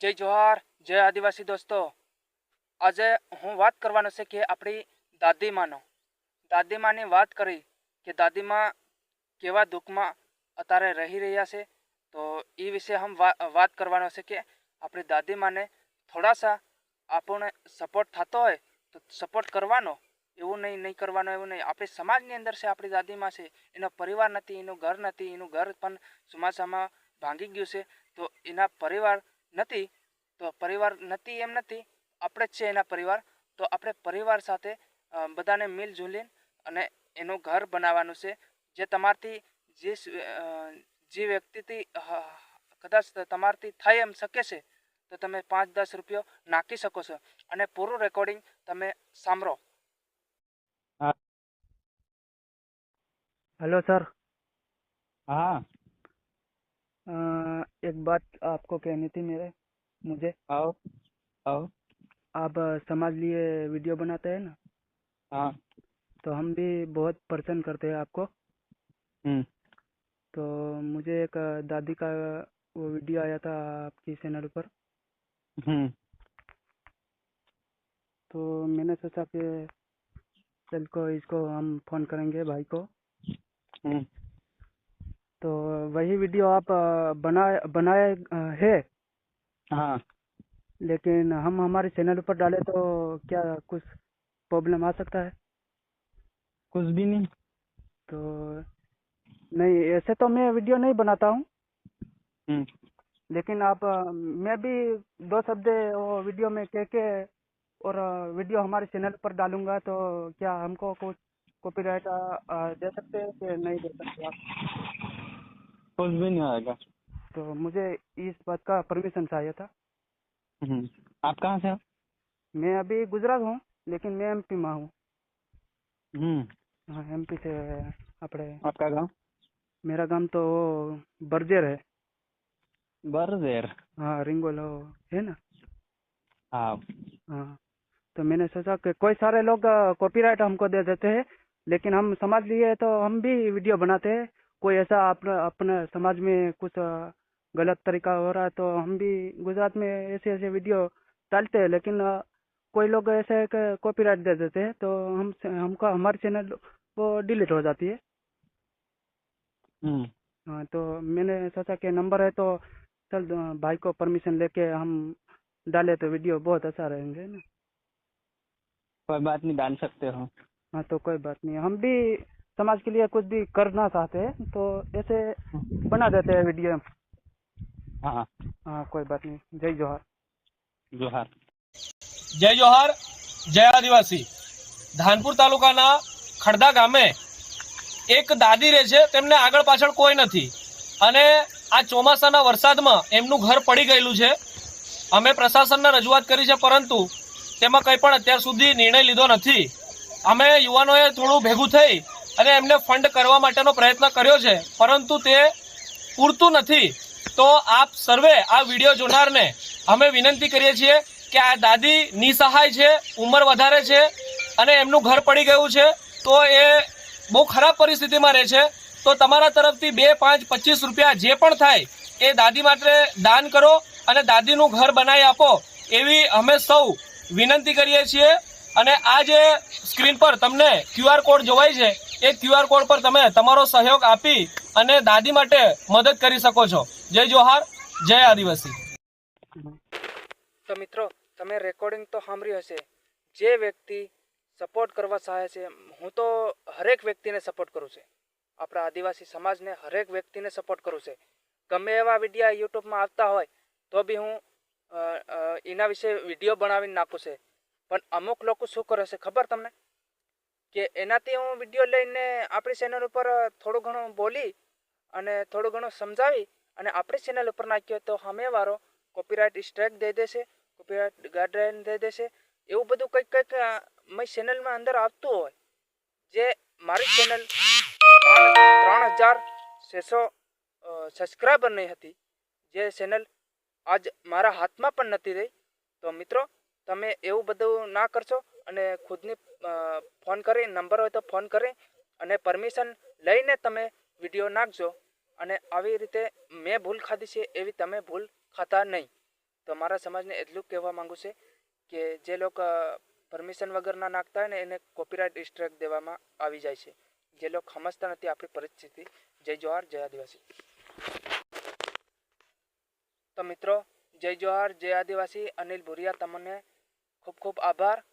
જય જોહાર, જય આદિવાસી દોસ્તો। આજે હું વાત કરવાનો છે કે આપણી દાદીમાની વાત કરી કે દાદીમાં કેવા દુઃખમાં અત્યારે રહી રહ્યા છે। તો એ વિશે હમ વાત કરવાનો છે કે આપણી દાદીમાને થોડાસા આપણને સપોર્ટ થતો હોય તો સપોર્ટ કરવાનો, એવું નહીં કરવાનો, એવું નહીં। આપણી સમાજની અંદર છે, આપણી દાદીમાં છે, એનો પરિવાર નથી, એનું ઘર નથી, એનું ઘર પણ ચોમાસામાં ભાંગી ગયું છે। તો એના પરિવાર નથી, તો પરિવાર નથી એમ નથી, આપણે જ છે એના પરિવાર। તો આપણે પરિવાર સાથે બધાને મિલજુલી અને એનું ઘર બનાવવાનું છે। જે તમારથી જે વ્યક્તિથી કદાચ તમારથી થાય એમ શકે છે તો તમે 5-10 રૂપિયો નાખી શકો છો અને પૂરું રેકોર્ડિંગ તમે સાંભળો। हाँ हेलो सर, हाँ एक बात आपको कहनी थी मुझे। आओ आओ आप समाज लिए वीडियो बनाते हैं ना, हाँ तो हम भी बहुत पसंद करते हैं आपको। हम्म तो मुझे एक दादी का वो वीडियो आया था आपकी चैनल पर, हम्म तो मैंने सोचा कि चल को इसको हम फ़ोन करेंगे भाई को। हम्म तो वही वीडियो आप बनाए है, हाँ लेकिन हम हमारे चैनल पर डालें तो क्या कुछ प्रॉब्लम आ सकता है? कुछ भी नहीं। तो नहीं, ऐसे तो मैं वीडियो नहीं बनाता हूँ, हम्म लेकिन आप मैं भी 2 शब्द वो वीडियो में कह के और वीडियो हमारे चैनल पर डालूंगा तो क्या हमको कुछ कॉपीराइट दे सकते हैं कि नहीं दे सकते आप? कुछ भी नहीं आएगा। तो मुझे इस बात का परमिशन चाहिए था। आप कहाँ से हो? मैं अभी गुजरात हूँ, लेकिन मैं एमपी में हूँ। हम्म हाँ, एमपी से अपने। आपका गांव? मेरा गांव तो बरजेर है। बरदेर? हाँ, रिंगोल है ना। हाँ हाँ, तो मैंने सोचा कि कोई सारे लोग कॉपीराइट हमको दे देते हैं, लेकिन हम समझ लिए तो हम भी वीडियो बनाते हैं। कोई ऐसा अपने समाज में कुछ गलत तरीका हो रहा है तो हम भी गुजरात में ऐसे ऐसे वीडियो डालते हैं, लेकिन कोई लोग ऐसे है कि कॉपीराइट दे देते हैं तो हमको हमारे चैनल वो डिलीट हो जाती है। हाँ, तो मैंने सोचा कि नंबर है तो चल भाई को परमिशन लेके हम डाले तो वीडियो बहुत अच्छा रहेंगे ना। कोई बात नहीं, डाल सकते हो। हाँ, तो कोई बात नहीं, हम भी समाज के लिए कुछ भी करना चाहते हैं तो ऐसे बना देते हैं वीडियो। हाँ हाँ, कोई बात नहीं। जय जोहार। जोहार। जय जोहार, जय आदिवासी। धानपुर तालुकाना खड़दा गामे एक दादी રહે છે, તેમને આગળ પાછળ કોઈ નથી અને આ ચોમાસાના વરસાદમાં એમનું ઘર પડી ગયેલું છે। અમે પ્રશાસનને રજૂઆત કરી છે, પરંતુ તેમાં કંઈ પણ અત્યાર સુધી નિર્ણય લીધો નથી। અમે યુવાનોએ થોડું ભેગું થઈ અને એમને ફંડ કરવા માટેનો પ્રયત્ન કર્યો છે, પરંતુ તે પૂરતું નથી। તો આપ સર્વે આ વિડીયો જોનારને અમે વિનંતી કરીએ છીએ કે આ દાદી નિસહાય છે, ઉંમર વધારે છે અને એમનું ઘર પડી ગયું છે, તો એ બહુ ખરાબ પરિસ્થિતિમાં રહે છે। તો તમારા તરફથી 2, 5, 25 રૂપિયા જે પણ થાય એ દાદી માટે દાન કરો અને દાદીનું ઘર બનાવી આપો એવી અમે સૌ વિનંતી કરીએ છીએ। અને આ જે સ્ક્રીન પર તમને QR કોડ જોવાય છે એ QR કોડ પર તમે તમારો સહયોગ આપી અને દાદી માટે મદદ કરી શકો છો। જય જોહાર, જય આદિવાસી। તો મિત્રો, તમે રેકોર્ડિંગ તો સાંભળ્યું હશે। જે વ્યક્તિ સપોર્ટ કરવા ચાહે છે, હું તો હરેક વ્યક્તિને સપોર્ટ કરું છું, આપણા આદિવાસી સમાજને હરેક વ્યક્તિને સપોર્ટ કરું છું। ગમે એવા વિડીયો યુટ્યુબમાં આવતા હોય તો બી હું એના વિશે વિડીયો બનાવીને નાખું છું। પણ અમુક લોકો શું કરે છે ખબર તમને, કે એનાથી હું વિડીયો લઈને આપણી ચેનલ ઉપર થોડું ઘણું બોલી અને થોડું ઘણું સમજાવી અને આપણી ચેનલ ઉપર નાખ્યો તો સામેવાળો કોપીરાઇટ સ્ટ્રાઇક દઈ દેશે, કોપીરાઇટ ગાઈડલાઇન દઈ દેશે। એવું બધું કંઈક મારી ચેનલમાં અંદર આવતું હોય, જે મારી ચેનલ 3600 સબસ્ક્રાઈબર નહીં હતી, જે ચેનલ આજ મારા હાથમાં પણ નથી રહી। તો મિત્રો, તમે એવું બધું ના કરશો અને ખુદની ફોન કરી, નંબર હોય તો ફોન કરી અને પરમિશન લઈને તમે વિડીયો નાખજો। અને આવી રીતે મેં ભૂલ ખાધી છે એવી તમે ભૂલ ખાતા નહીં। તો મારા સમાજને એટલું કહેવા માંગુ છે કે જે લોકો પરમિશન વગરના નાખતા હોય ને એને કોપીરાઇટ સ્ટ્રાઇક દેવામાં આવી જાય છે. જે લોકો સમજતા નથી આપણી પરિસ્થિતિ. જય જોહાર, જય આદિવાસી. તો મિત્રો, જય જોહાર, જય આદિવાસી. અનિલ ભુરિયા, તમને ખૂબ ખૂબ આભાર.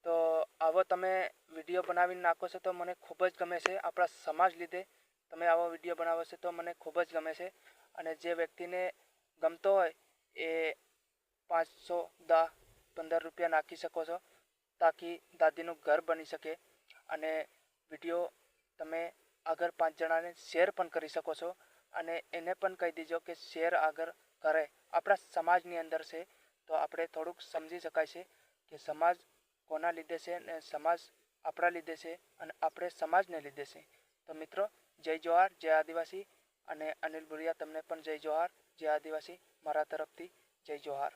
તો આવો તમે વિડીયો બનાવીને નાખો છો તો મને ખૂબ જ ગમે છે. આપણા સમાજ લીધે તમે આવો વિડીયો બનાવો છો તો મને ખૂબ જ ગમે છે. અને જે વ્યક્તિને ગમતો હોય એ 500, 10, 15 રૂપિયા નાખી શકો છો તાકી દાદીનું ઘર બની શકે. અને વિડીયો તમે આગળ 5 જણાને શેર પણ કરી શકો છો. અને એને પણ કહી દીજો કે શેર આગળ કરે. આપણા સમાજની અંદર છે તો આપણે થોડુંક સમજી શકાય છે કે સમાજ કોના લીધે છે ને સમાજ આપણા લીધે છે અને આપણે સમાજને લીધે છે. તો મિત્રો, જય જોહાર, જય આદિવાસી. અને અનિલ ભુરિયા, તમને પણ જય જોહાર, જય આદિવાસી. મારા તરફથી જય જોહાર.